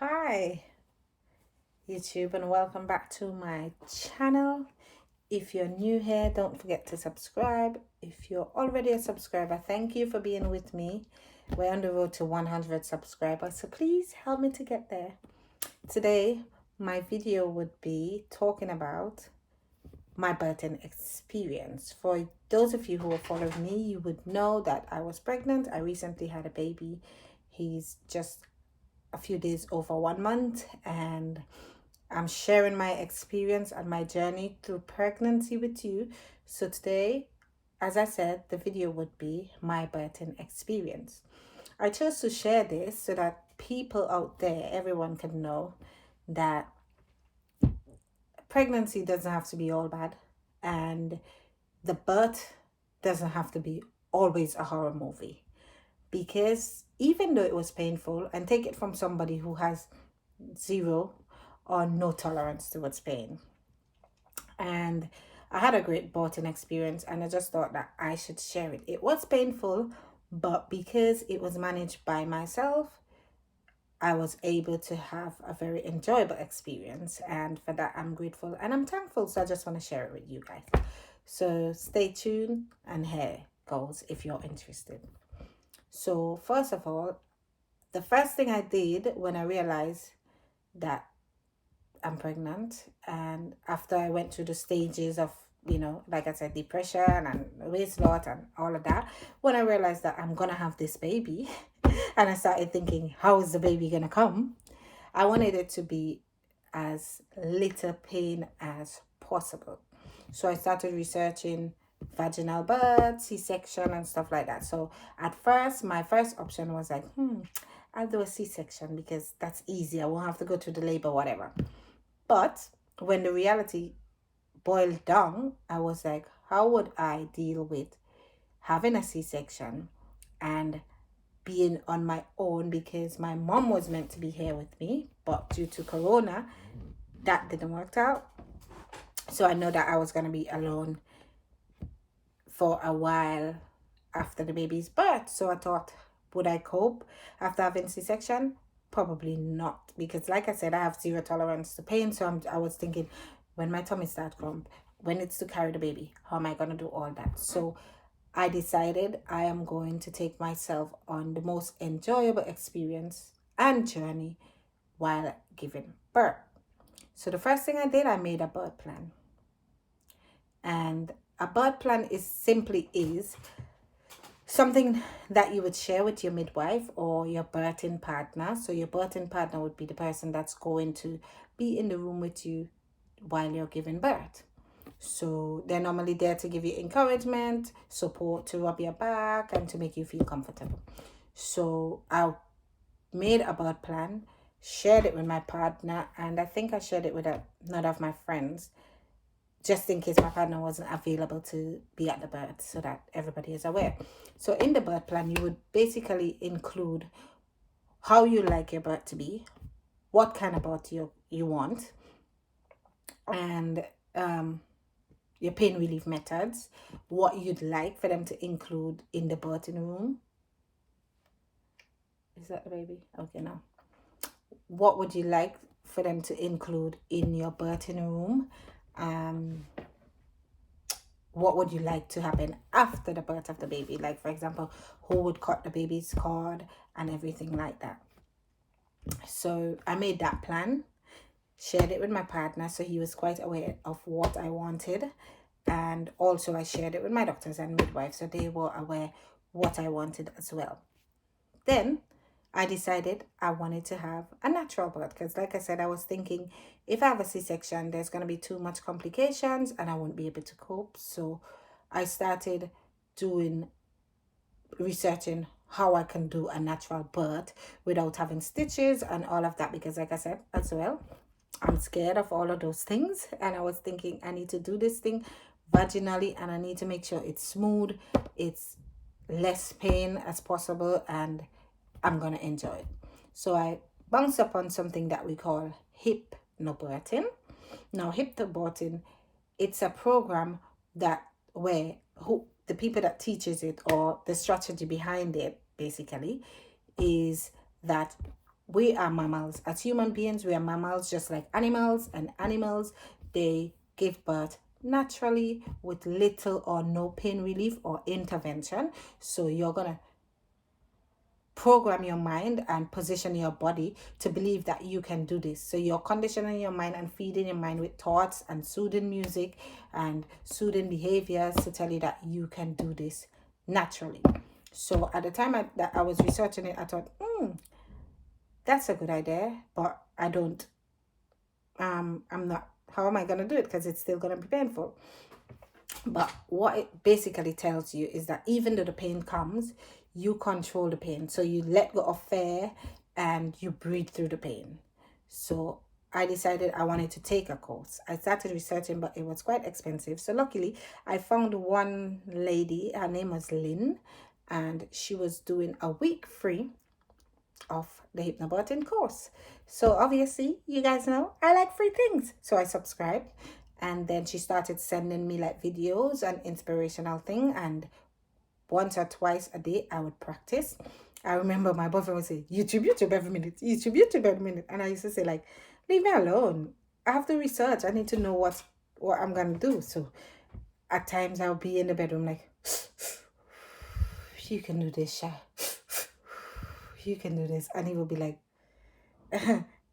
Hi, YouTube, and welcome back to my channel. If you're new here, don't forget to subscribe. If you're already a subscriber, thank you for being with me. We're on the road to 100 subscribers, so please help me to get there. Today, my video would be talking about my birthing experience. For those of you who have followed me, you would know that I was pregnant. I recently had a baby. He's just a few days over 1 month, and I'm sharing my experience and my journey through pregnancy with you. So today, as I said, the video would be my birthing experience. I chose to share this so that people out there, everyone can know that pregnancy doesn't have to be all bad, and the birth doesn't have to be always a horror movie. Because even though it was painful, and take it from somebody who has zero or no tolerance towards pain, and I had a great birthing experience, and I just thought that I should share it. It was painful, but because it was managed by myself, I was able to have a very enjoyable experience, and for that I'm grateful and I'm thankful. So I just want to share it with you guys. So stay tuned, and here goes if you're interested. So first of all, the first thing I did when I realized that I'm pregnant, and after I went through the stages of, like I said, depression and weight loss and all of that, when I realized that I'm gonna have this baby, and I started thinking, how is the baby gonna come? I wanted it to be as little pain as possible. So I started researching vaginal birth, C-section, and stuff like that. So at first, my first option was like, I'll do a C-section because that's easy. I won't have to go through the labor, whatever. But when the reality boiled down, I was like, how would I deal with having a C-section and being on my own, because my mom was meant to be here with me, but due to Corona, that didn't work out. So I know that I was going to be alone for a while after the baby's birth. So I thought, would I cope after having C-section? Probably not, because like I said, I have zero tolerance to pain. So I was thinking, when my tummy starts crump, when it's to carry the baby, how am I going to do all that? So I decided I am going to take myself on the most enjoyable experience and journey while giving birth. So the first thing I did, I made a birth plan. And a birth plan is something that you would share with your midwife or your birthing partner. So your birthing partner would be the person that's going to be in the room with you while you're giving birth. So they're normally there to give you encouragement, support, to rub your back, and to make you feel comfortable. So I made a birth plan, shared it with my partner, and I think I shared it with another of my friends, just in case my partner wasn't available to be at the birth, so that everybody is aware. So in the birth plan, you would basically include how you like your birth to be, what kind of birth you want, and your pain relief methods, what you'd like for them to include in the birthing room. Is that the baby? Okay, now. What would you like for them to include in your birthing room? What would you like to happen after the birth of the baby? Like, for example, who would cut the baby's cord and everything like that. So I made that plan, shared it with my partner, so he was quite aware of what I wanted. And also I shared it with my doctors and midwives, so they were aware what I wanted as well. Then I decided I wanted to have a natural birth, because like I said, I was thinking if I have a C-section, there's going to be too much complications and I won't be able to cope. So I started researching how I can do a natural birth without having stitches and all of that, because like I said as well, I'm scared of all of those things. And I was thinking I need to do this thing vaginally, and I need to make sure it's smooth, it's less pain as possible, and I'm gonna enjoy it. So I bounced upon something that we call hypnobirthing. Now, hypnobirthing, it's a program that where the people that teaches it, or the strategy behind it basically, is that we are mammals. As human beings, we are mammals just like animals, and animals, they give birth naturally with little or no pain relief or intervention. So you're gonna program your mind and position your body to believe that you can do this. So you're conditioning your mind and feeding your mind with thoughts and soothing music and soothing behaviors to tell you that you can do this naturally. So at the time that I was researching it, I thought, that's a good idea, but I'm not, how am I going to do it? Because it's still going to be painful. But what it basically tells you is that even though the pain comes, you control the pain. So you let go of fear and you breathe through the pain. So I decided I wanted to take a course. I started researching, but it was quite expensive. So luckily, I found one lady, her name was Lynn, and she was doing a week free of the Hypnobirthing course. So obviously, you guys know I like free things. So I subscribed, and then she started sending me like videos and inspirational thing, and once or twice a day I would practice. I remember my boyfriend would say, YouTube every minute, YouTube every minute. And I used to say, like, leave me alone. I have to research. I need to know what I'm gonna do. So at times I'll be in the bedroom like, you can do this, Sha. You can do this. And he will be like,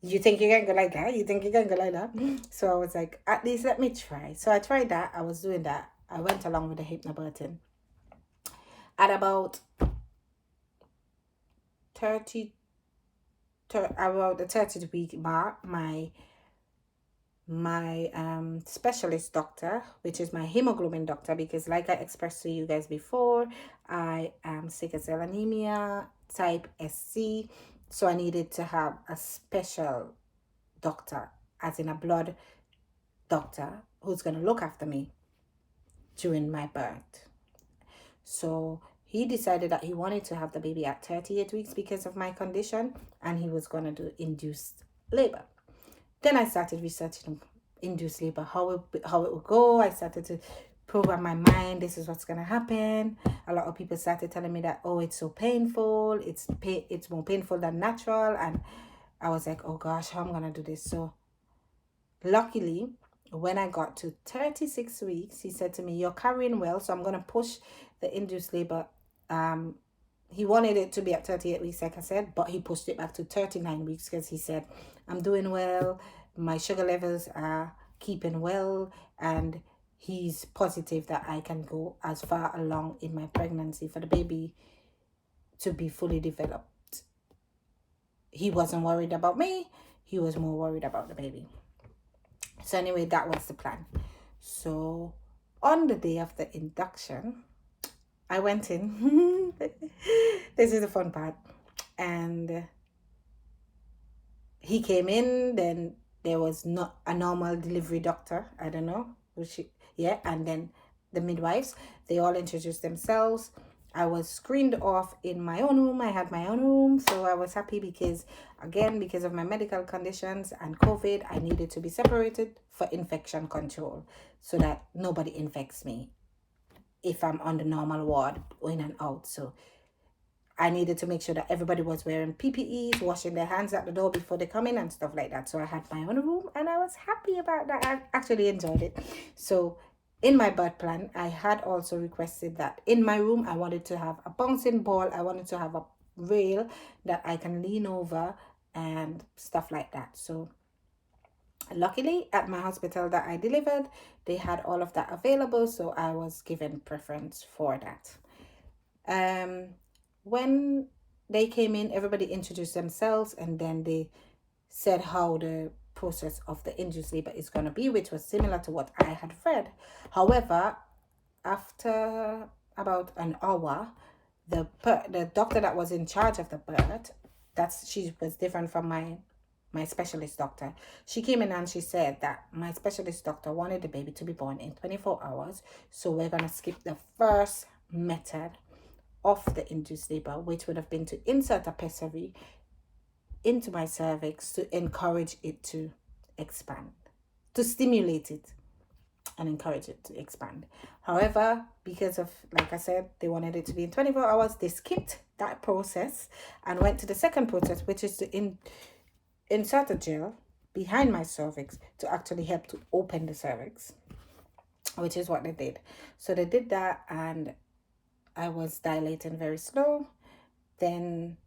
you think you can go like that? You think you can go like that? So I was like, at least let me try. So I tried that. I was doing that. I went along with the Hypnobirthing. At about 30, about the 30th week mark, my specialist doctor, which is my hemoglobin doctor, because like I expressed to you guys before, I am sickle cell anemia type SC, so I needed to have a special doctor, as in a blood doctor, who's going to look after me during my birth. So he decided that he wanted to have the baby at 38 weeks because of my condition, and he was going to do induced labor. Then I started researching induced labor, how it would go. I started to program my mind, this is what's going to happen. A lot of people started telling me that, oh, it's so painful, it's more painful than natural. And I was like, oh gosh, how am I going to do this? So luckily, when I got to 36 weeks, he said to me, you're carrying well, so I'm going to push the induced labor. He wanted it to be at 38 weeks, like I said, but he pushed it back to 39 weeks because he said, I'm doing well, my sugar levels are keeping well, and he's positive that I can go as far along in my pregnancy for the baby to be fully developed. He wasn't worried about me, he was more worried about the baby. So anyway, that was the plan. So on the day of the induction, I went in. This is the fun part. And he came in, then there was not a normal delivery doctor. I don't know. And then the midwives, they all introduced themselves. I was screened off in my own room. I had my own room. So I was happy because, again, because of my medical conditions and COVID, I needed to be separated for infection control so that nobody infects me if I'm on the normal ward, in and out. So I needed to make sure that everybody was wearing PPEs, washing their hands at the door before they come in and stuff like that. So I had my own room and I was happy about that. I actually enjoyed it. So in my birth plan, I had also requested that in my room, I wanted to have a bouncing ball. I wanted to have a rail that I can lean over and stuff like that. So luckily, at my hospital that I delivered, they had all of that available. So I was given preference for that. When they came in, everybody introduced themselves, and then they said how the process of the induced labor is going to be, which was similar to what I had read. However, after about an hour, the doctor that was in charge of the birth, she was different from my specialist doctor. She came in and she said that my specialist doctor wanted the baby to be born in 24 hours. So we're going to skip the first method of the induced labor, which would have been to insert a pessary into my cervix to encourage it to expand, to stimulate it. and encourage it to expand. However, because of, like I said, they wanted it to be in 24 hours, they skipped that process and went to the second process, which is to insert a gel behind my cervix to actually help to open the cervix, which is what they did. So they did that, and I was dilating very slow. Then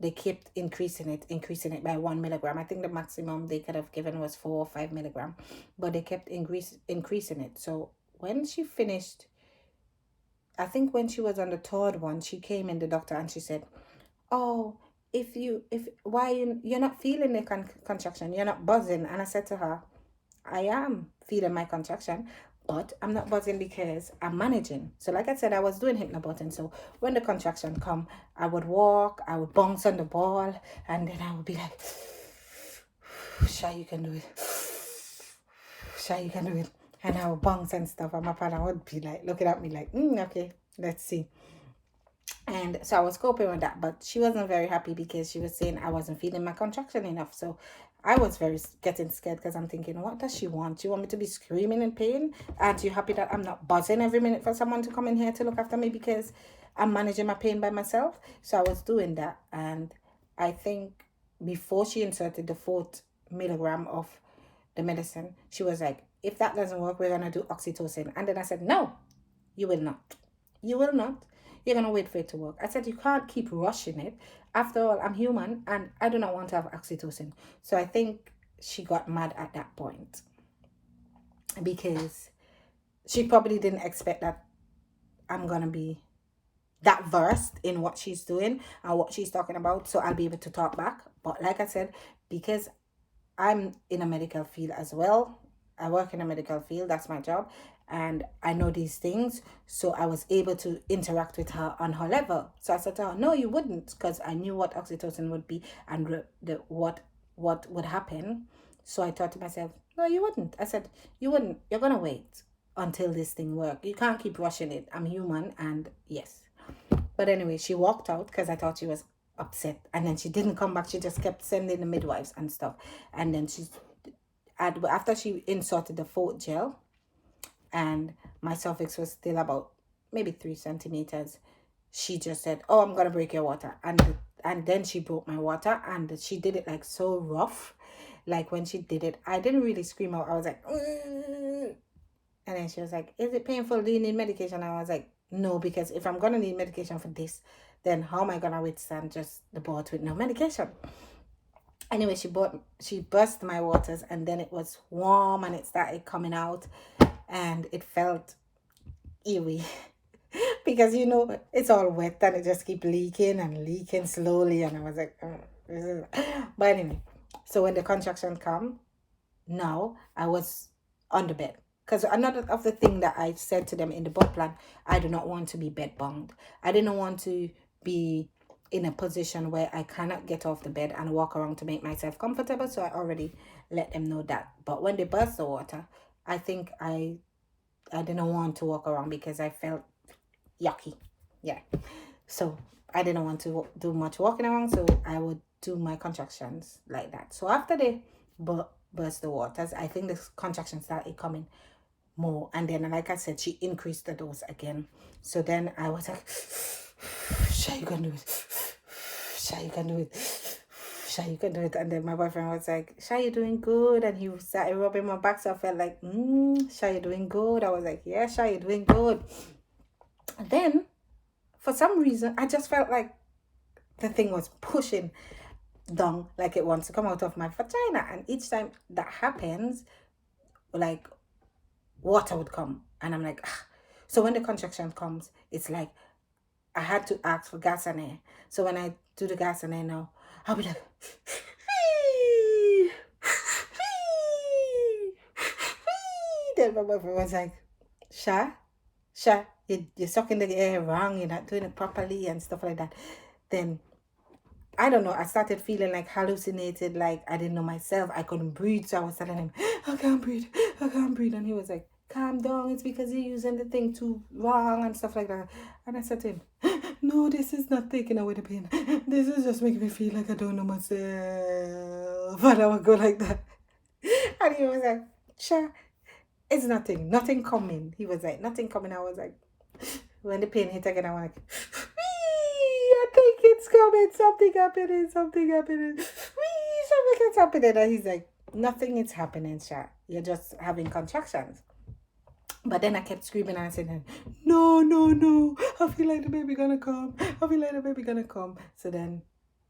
they kept increasing it by 1 milligram. I think the maximum they could have given was 4 or 5 milligram, but they kept increasing it. So when she finished, I think when she was on the third one, she came in, the doctor, and she said, "Oh, if why you're not feeling the contraction, you're not buzzing." And I said to her, "I am feeling my contraction, but I'm not buzzing because I'm managing." So like I said, I was doing hypnobirthing. So when the contraction come, I would walk, I would bounce on the ball, and then I would be like, "Shy, you can do it. Shy, you can do it." And I would bounce and stuff. And my partner would be like looking at me like, okay, let's see. And so I was coping with that, but she wasn't very happy because she was saying I wasn't feeling my contraction enough. So I was very getting scared because I'm thinking, what does she want? She want me to be screaming in pain? Aren't you happy that I'm not buzzing every minute for someone to come in here to look after me because I'm managing my pain by myself? So I was doing that. And I think before she inserted the 4 milligram of the medicine, she was like, if that doesn't work, we're going to do oxytocin. And then I said, no, you will not. You will not. You're going to wait for it to work. I said, you can't keep rushing it. After all, I'm human and I do not want to have oxytocin. So I think she got mad at that point because she probably didn't expect that I'm going to be that versed in what she's doing and what she's talking about. So I'll be able to talk back. But like I said, because I'm in a medical field as well, I work in a medical field, that's my job, and I know these things, so I was able to interact with her on her level. So I said to her, no, you wouldn't, because I knew what oxytocin would be and what would happen. So I thought to myself, no, you wouldn't. I said, you wouldn't. You're going to wait until this thing works. You can't keep rushing it. I'm human, and yes. But anyway, she walked out because I thought she was upset, and then she didn't come back. She just kept sending the midwives and stuff. And then after she inserted the fourth gel and my cervix was still about maybe 3 centimeters, she just said, oh, I'm gonna break your water. And then she broke my water, and she did it like so rough. Like when she did it, I didn't really scream out. I was like, and then she was like, is it painful? Do you need medication? And I was like, no, because if I'm gonna need medication for this, then how am I gonna withstand just the birth with no medication? Anyway, she burst my waters, and then it was warm and it started coming out, and it felt eerie because it's all wet and it just keep leaking and leaking slowly, and I was like, but anyway, so when the contraction come, now I was on the bed. Because another of the thing that I said to them in the birth plan, I do not want to be bed bound. I didn't want to be in a position where I cannot get off the bed and walk around to make myself comfortable. So I already let them know that. But when they burst the water, I think I didn't want to walk around because I felt yucky. Yeah. So I didn't want to do much walking around. So I would do my contractions like that. So after they burst the waters, I think the contractions started coming more, and then like I said, she increased the dose again. So then I was like, Shy, you can do it. Shy, you can do it. Shy, you can do it. And then my boyfriend was like, Shy, you're doing good. And he started rubbing my back, so I felt like, Shy, you're doing good. I was like, yeah, Shy, you're doing good. And then for some reason I just felt like the thing was pushing down, like it wants to come out of my vagina. And each time that happens, like water would come, and I'm like, ah. So when the contraction comes, it's like I had to ask for gas and air. So when I do the gas and air now, I'll be like, then my boyfriend was like, Sha, you're sucking the air wrong, you're not doing it properly and stuff like that. Then I don't know, I started feeling like hallucinated, like I didn't know myself. I couldn't breathe, so I was telling him, I can't breathe. And he was like, calm down, it's because you're using the thing too wrong and stuff like that. And I said to him, no, this is not taking away the pain. This is just making me feel like I don't know myself. And I would go like that. And he was like, Sure, It's nothing coming. He was like, nothing coming. I was like, when the pain hit again, I was like, "Wee, I think it's coming. Something happening. Wee, something is happening." And he's like, nothing is happening, Sha. You're just having contractions. But then I kept screaming and saying, no, no, no. I feel like the baby gonna come. I feel like the baby gonna come. So then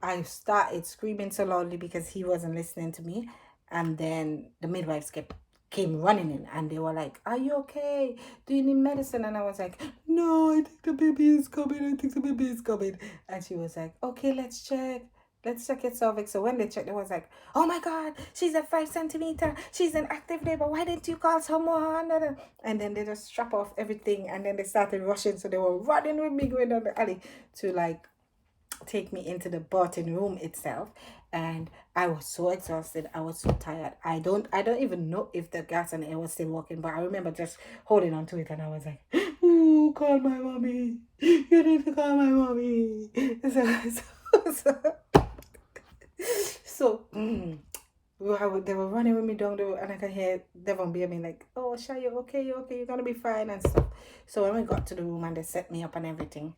I started screaming so loudly because he wasn't listening to me. And then the midwives came running in and they were like, are you okay? Do you need medicine? And I was like, no, I think the baby is coming. I think the baby is coming. And she was like, okay, let's check. Let's check it cervix. So when they checked, it was like, oh my God, she's at 5 centimeter. She's in active labor. Why didn't you call someone? And then they just strap off everything and then they started rushing. So they were running with me going down the alley to like take me into the birthing room itself. And I was so exhausted. I was so tired. I don't even know if the gas and air was still working, but I remember just holding on to it and I was like, ooh, call my mommy. You need to call my mommy. So they were running with me down the road, and I could hear Devon being like, "Oh, Sha, you okay? You okay? You're gonna be fine," and stuff. So when we got to the room and they set me up and everything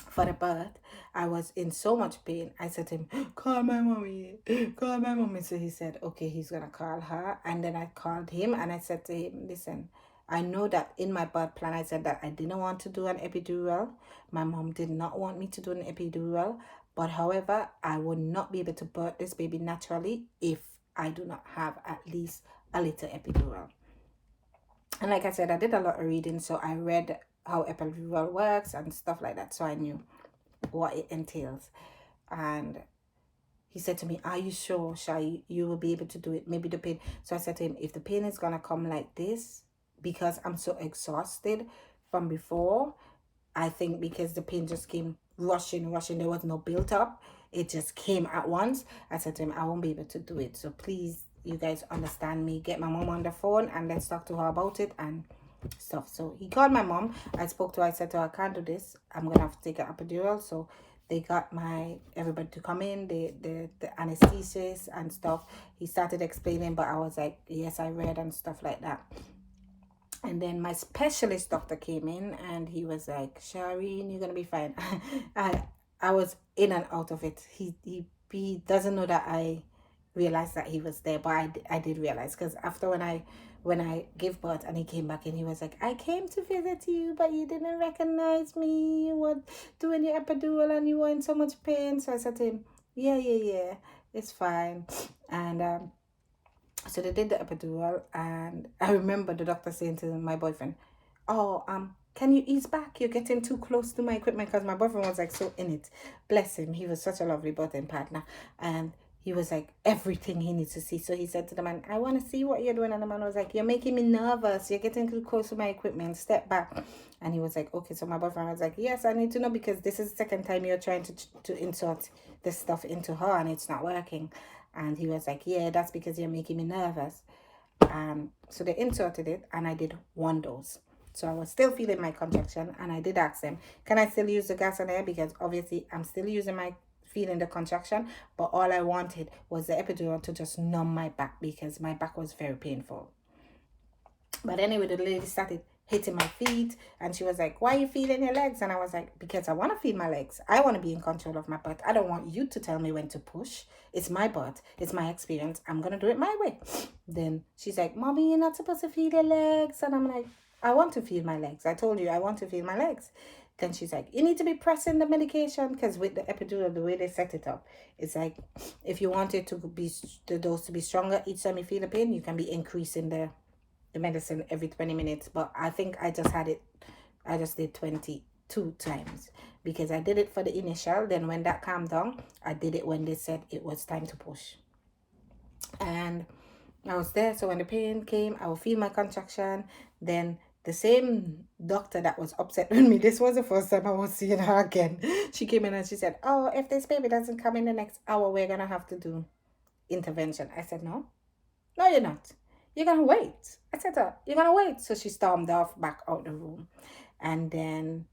for the birth, I was in so much pain. I said to him, "Call my mommy, call my mommy." So he said, "Okay, he's gonna call her." And then I called him and I said to him, "Listen, I know that in my birth plan, I said that I didn't want to do an epidural. My mom did not want me to do an epidural. But however, I would not be able to birth this baby naturally if I do not have at least a little epidural." And like I said, I did a lot of reading, so I read how epidural works and stuff like that, so I knew what it entails. And he said to me, "Are you sure, Shai, you will be able to do it? Maybe the pain." So I said to him, if the pain is gonna come like this, because I'm so exhausted from before, I think because the pain just came rushing, there was no built up. It just came at once. I said to him, I won't be able to do it. So please, you guys understand me. Get my mom on the phone and let's talk to her about it and stuff. So he called my mom. I spoke to her. I said to her, I can't do this. I'm gonna have to take an epidural. So they got everybody to come in, the anesthetist and stuff. He started explaining, but I was like, yes, I read and stuff like that. And then my specialist doctor came in and he was like, Shireen, you're gonna be fine. I was in and out of it. He doesn't know that I realized that he was there, but I did realize, because after when I gave birth and he came back and he was like, I came to visit you, but you didn't recognize me. You were doing your epidural and you were in so much pain. So I said to him, yeah, it's fine. And so they did the epidural, and I remember the doctor saying to my boyfriend, "Oh, can you ease back? You're getting too close to my equipment." Because my boyfriend was like so in it. Bless him, he was such a lovely birthing partner, and he was like everything he needs to see. So he said to the man, "I want to see what you're doing," and the man was like, "You're making me nervous. You're getting too close to my equipment. Step back." And he was like, "Okay." So my boyfriend was like, "Yes, I need to know because this is the second time you're trying to insert this stuff into her and it's not working." And he was like, "Yeah, that's because you're making me nervous." So they inserted it and I did one dose. So I was still feeling my contraction and I did ask them, can I still use the gas on air? Because obviously I'm still using my feeling the contraction, but all I wanted was the epidural to just numb my back because my back was very painful. But anyway, the lady started hitting my feet and she was like, why are you feeling your legs? And I was like, because I want to feel my legs. I want to be in control of my butt. I don't want you to tell me when to push. It's my butt. It's my experience. I'm going to do it my way. Then she's like, Mommy, you're not supposed to feel your legs. And I'm like, I want to feel my legs. I told you I want to feel my legs. Then she's like, you need to be pressing the medication, because with the epidural, the way they set it up, it's like if you want it to be the dose to be stronger each time you feel the pain, you can be increasing the medicine every 20 minutes. But I think I just did 22 times because I did it for the initial. Then when that calmed down, I did it when they said it was time to push. And I was there. So when the pain came, I would feel my contraction. Then the same doctor that was upset with me, this was the first time I was seeing her again. She came in and she said, oh, if this baby doesn't come in the next hour, we're going to have to do intervention. I said, no, you're not. You're going to wait. I said, you're going to wait. So she stormed off back out the room. And then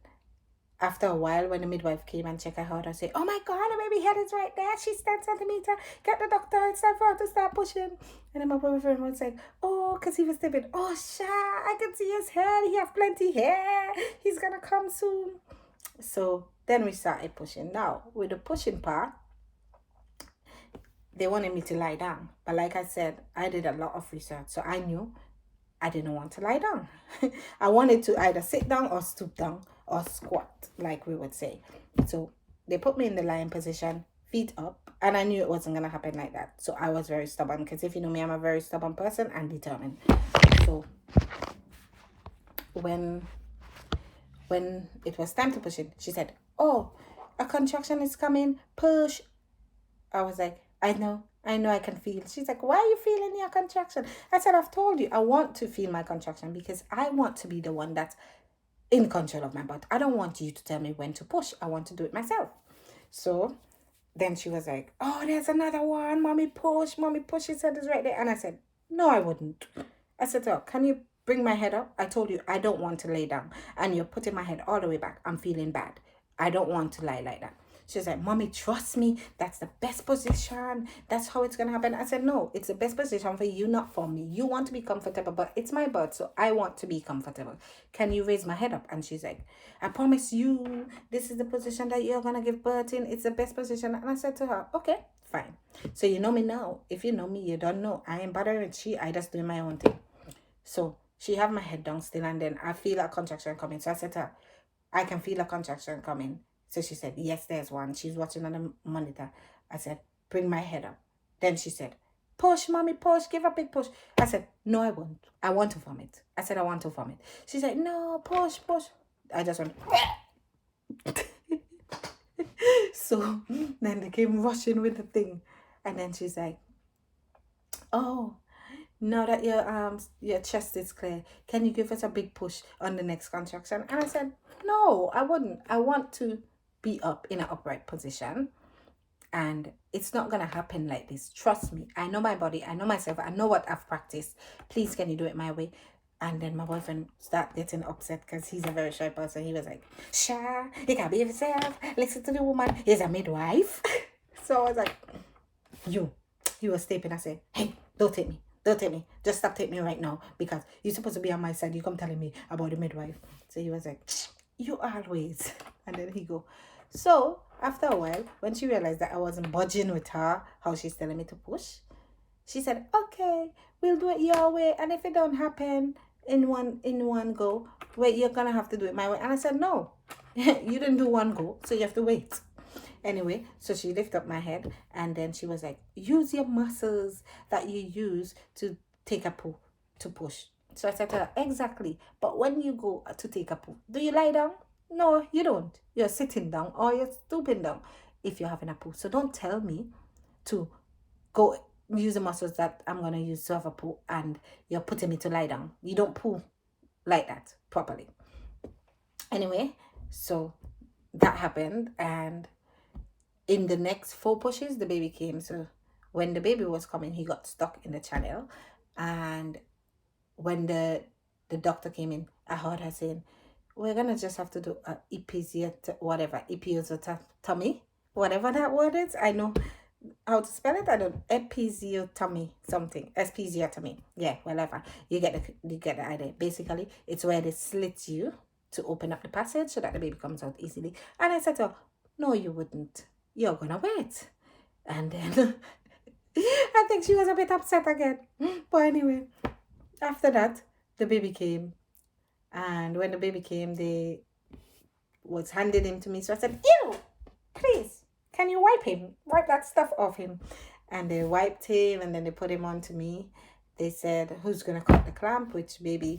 after a while, when the midwife came and checked her heart, I said, "Oh my God, the baby head is right there. She's 10 centimeter. Get the doctor. It's time for her to start pushing." And then my boyfriend was like, "Oh, because he was thinking, oh, Sha, I can see his head. He has plenty hair. He's going to come soon." So then we started pushing. Now, with the pushing part, they wanted me to lie down. But like I said, I did a lot of research. So I knew I didn't want to lie down. I wanted to either sit down or stoop down or squat, like we would say. So they put me in the lying position, feet up, and I knew it wasn't going to happen like that. So I was very stubborn, because if you know me, I'm a very stubborn person and determined. So when it was time to push it, she said, "Oh, a contraction is coming, push." I was like, I know I can feel. She's like, "Why are you feeling your contraction?" I said, "I've told you, I want to feel my contraction because I want to be the one that's in control of my butt. I don't want you to tell me when to push. I want to do it myself." So then she was like, "Oh, there's another one. Mommy push. She said it's right there." And I said, "No, I wouldn't." I said, "Oh, can you bring my head up? I told you I don't want to lay down. And you're putting my head all the way back. I'm feeling bad. I don't want to lie like that." She's like, "Mommy, trust me. That's the best position. That's how it's going to happen." I said, "No, it's the best position for you, not for me. You want to be comfortable, but it's my butt, so I want to be comfortable. Can you raise my head up?" And she's like, "I promise you, this is the position that you're going to give birth in. It's the best position." And I said to her, "Okay, fine." So you know me now. If you know me, you don't know. I ain't bothering she. I just doing my own thing. So she have my head down still, and then I feel a contraction coming. So I said to her, "I can feel a contraction coming." So she said, "Yes, there's one." She's watching on the monitor. I said, "Bring my head up." Then she said, "Push, mommy, push. Give a big push." I said, "No, I won't. I want to vomit." I said, "I want to vomit." She said, "No, push, push." I just went. So then they came rushing with the thing. And then she's like, "Oh, now that your chest is clear, can you give us a big push on the next contraction?" And I said, "No, I wouldn't. I want to be up in an upright position, and it's not gonna happen like this. Trust me. I know my body. I know myself. I know what I've practiced. Please, can you do it my way?" And then my boyfriend started getting upset because he's a very shy person. He was like, "Sha, you can't behave yourself. Listen to the woman. He's a midwife." So I was like, "You were stepping." I said, "Hey, don't take me. Don't take me. Just stop taking me right now, because you're supposed to be on my side. You come telling me about the midwife." So he was like, "You always." And then he go. So after a while, when she realized that I wasn't budging with her, how she's telling me to push, she said, "Okay, we'll do it your way. And if it don't happen in one go, wait, you're gonna have to do it my way." And I said, "No, you didn't do one go, so you have to wait." Anyway, so she lifted up my head, and then she was like, "Use your muscles that you use to take a poo, to push." So I said to her, "Exactly. But when you go to take a poo, do you lie down? No, you don't. You're sitting down or you're stooping down if you're having a poo. So don't tell me to go use the muscles that I'm going to use to have a poo, and you're putting me to lie down. You don't poo like that properly." Anyway, so that happened, and in the next 4 pushes, the baby came. So when the baby was coming, he got stuck in the channel. And when the doctor came in, I heard her saying, "We're going to just have to do a episiotomy, whatever that word is. I know how to spell it. I don't, episiotomy, something, episiotomy. Yeah, whatever. You get the idea. Basically, it's where they slit you to open up the passage so that the baby comes out easily." And I said to her, "No, you wouldn't. You're gonna wait." And then I think she was a bit upset again. But anyway, after that, the baby came. And when the baby came, they was handing him to me. So I said, "Ew, please, can you wipe him? Wipe that stuff off him." And they wiped him, and then they put him on to me. They said, "Who's gonna cut the clamp?" Which baby's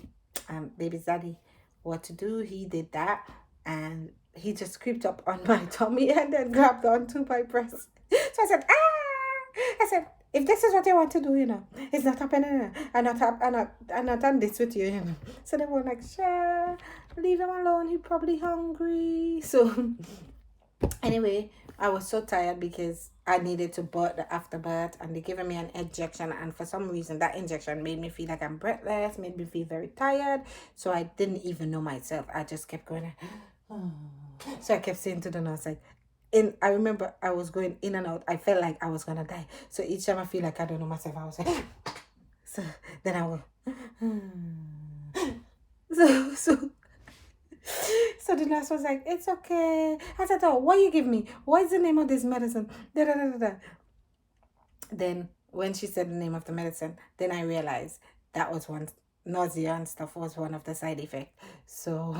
daddy, what to do. He did that, and he just creeped up on my tummy and then grabbed onto my breast. So I said, "Ah!" I said, "If this is what you want to do, it's not happening. I'm not done this with you, So they were like, "Sure, leave him alone. He's probably hungry." So anyway, I was so tired because I needed to birth the afterbirth, and they given me an injection, and for some reason that injection made me feel like I'm breathless, made me feel very tired. So I didn't even know myself. I just kept going, So I kept saying to the nurse, like, I remember I was going in and out. I felt like I was gonna die. So each time I feel like I don't know myself, I was like, so then I will. So so the nurse was like, it's okay. I said, oh, what you give me? What is the name of this medicine? Da, da, da, da, da. Then when she said the name of the medicine, then I realized that was one, nausea and stuff was one of the side effects. So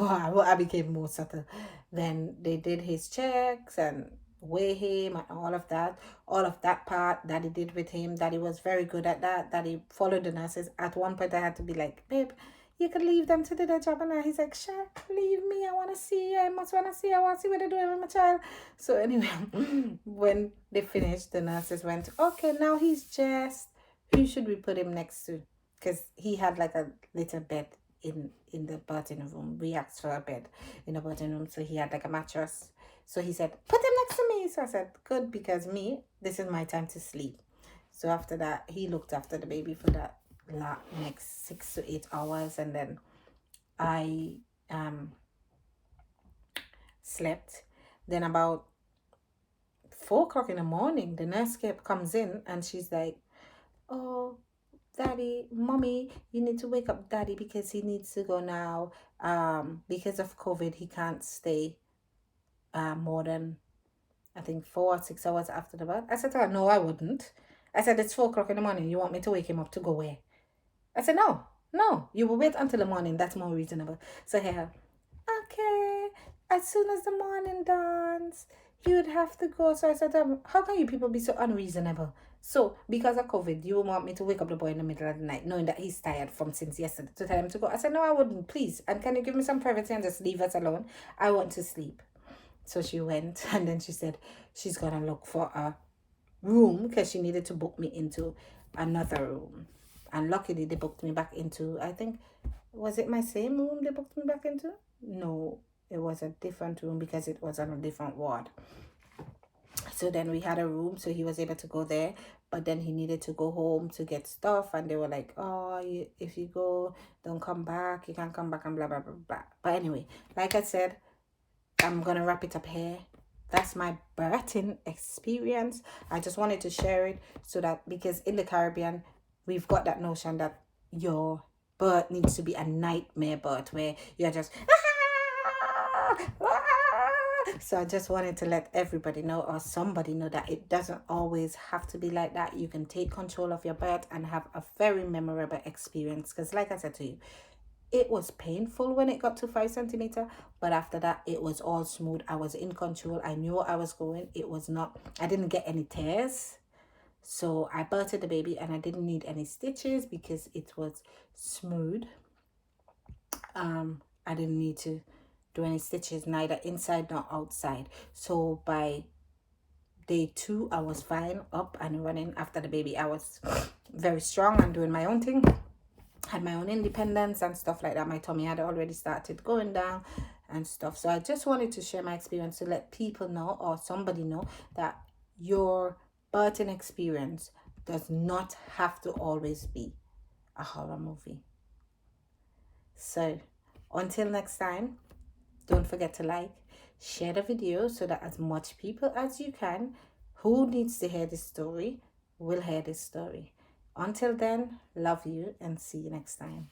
I became more subtle. Then they did his checks and weigh him and all of that. All of that part that he did with him, that he was very good at that he followed the nurses. At one point I had to be like, babe, you could leave them to do their job. And he's like, sure, leave me. I want to see. I must want to see. I want to see what they're doing with my child. So anyway, when they finished, the nurses went, okay, now he's just, who should we put him next to? Because he had like a little bed in the birthing room. We asked for a bed in the birthing room, so he had like a mattress. So he said, put him next to me. So I said, good, because this is my time to sleep. So after that, he looked after the baby for that next 6 to 8 hours, and then I slept. Then about 4 o'clock in the morning, the nurse comes in and she's like, oh, daddy, mommy, you need to wake up daddy because he needs to go now. Because of COVID, he can't stay more than, I think, 4 or 6 hours after the birth. I said to her, no, I wouldn't. I said, it's 4 o'clock in the morning. You want me to wake him up to go where? I said, no, you will wait until the morning. That's more reasonable. So here, okay, as soon as the morning dawns, you would have to go. So I said, how can you people be so unreasonable? So because of COVID, you want me to wake up the boy in the middle of the night, knowing that he's tired from since yesterday, to tell him to go? I said, no, I wouldn't, please. And can you give me some privacy and just leave us alone? I want to sleep. So she went, and then she said she's going to look for a room because she needed to book me into another room. And luckily, they booked me back into, I think, was it my same room they booked me back into? No, it was a different room because it was on a different ward. So then we had a room, so he was able to go there. But then he needed to go home to get stuff. And they were like, oh, if you go, don't come back. You can't come back and blah, blah, blah, blah. But anyway, like I said, I'm going to wrap it up here. That's my birthing experience. I just wanted to share it so that, because in the Caribbean, we've got that notion that your birth needs to be a nightmare birth where you're just so I just wanted to let everybody know, or somebody know, that it doesn't always have to be like that. You can take control of your birth and have a very memorable experience. Because like I said to you, it was painful when it got to 5 centimeter, but after that it was all smooth. I was in control. I knew where I was going. I didn't get any tears. So I birthed the baby and I didn't need any stitches because it was smooth. I didn't need to do any stitches, neither inside nor outside. So by day 2, I was fine, up and running. After the baby, I was very strong and doing my own thing. Had my own independence and stuff like that. My tummy had already started going down and stuff. So I just wanted to share my experience to let people know, or somebody know, that your birthing experience does not have to always be a horror movie. So until next time, don't forget to like, share the video so that as much people as you can who needs to hear this story will hear this story. Until then, love you and see you next time.